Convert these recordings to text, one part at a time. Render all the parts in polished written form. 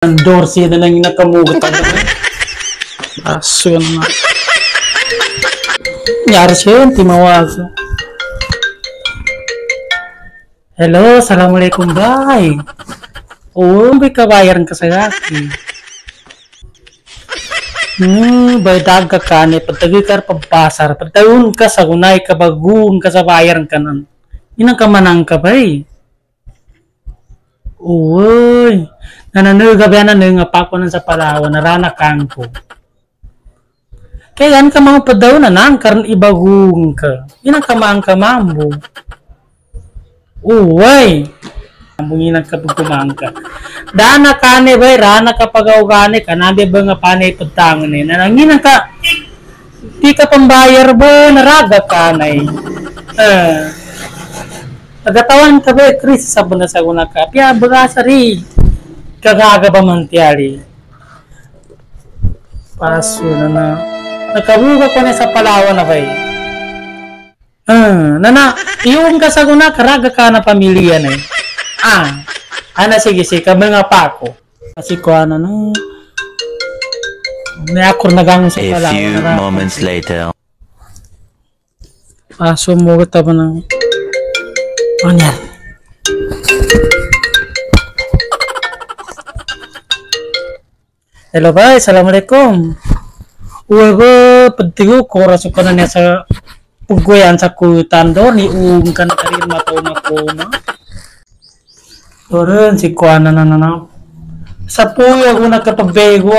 Ang Dorsey na lang yung nakamugot. Aso na. Nyari siya yun, timawag. Hello, assalamualaikum bay. Oo, may kabayaran ka sa yaki. Bay daga ka ni pagtagi ka pagpasar. Pagtayun ka sa gunay ka bagun ka sa bayaran ka nan. Inang kamanang ka bay. Uy, nananuga ba na nga pa ko sa Palawan, narana kang ko. Kaya yan ka mga padaw na nang karan ibagung ka. Inang kamang kamambo. Uy, ambungin ka pagkumang ka. Dana ka ni bay, rana ka pagaw gani ka, nabi ba nga panay pagtangan eh. Nanangin ka, di ka pambayar ba, naraga ka na eh. Agatawan ka ba, Chris, sabon na sa guna ka. Piya, baga sari. Kagaga ba man tiyari? Paso na na. Nakabuga ko na sa Palawan na ba eh. Nana, iyon ka sa guna, karaga ka na pamilya na eh. Sige, kami nga pa ako. Kasi ko ano no. May akor nagang sa Palawan. A few moments later. Paso mo ka ba ng... Ano yan? Hello guys, assalamualaikum. Uwe ko, pagtigo ko, raso ko na niya sa puggoyan sa kutan do, ni ka na karir mataw na ko na. Doon, si Kuana na. Sa puya ko nagkapagbego.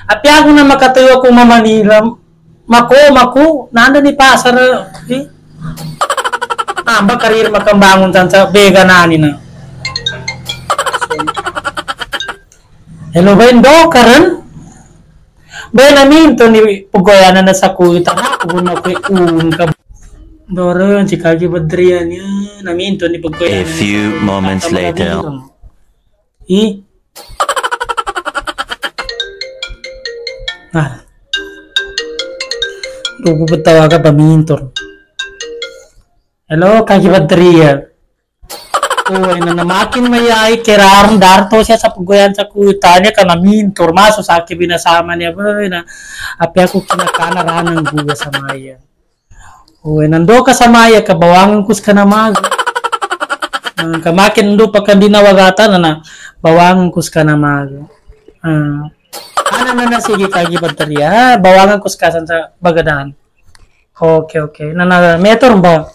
Api ako na makatayo kung mamanila. Mako, nanda ni Pasar. Eh? Ba karir makambangon tan sa bega nani na. Hello ba indo karan? Ba namin to ni pugoyan na sa kuita na kung na ko ka. Doron si Kagi Badrian yan. Namin to ni pugoyan. A few moments later. Lugo ba tawaga pa mintor? Hello, Kagi Badrian. Uy, namakin mayay kiraron darto siya sa pugoyan sa kuita niya ka namin turmaso sa akin binasama niya ba na api ako kinakanaran ng buga sa maya. Uy, nando ka sa maya kabawangan kus ka na mag. Kamakin nando pagka dinawagatan na bawangan kus ka na mag. Na sige Kagi Badrian. Bawangan kus ka sa bagadahan. Okay. Metor ba?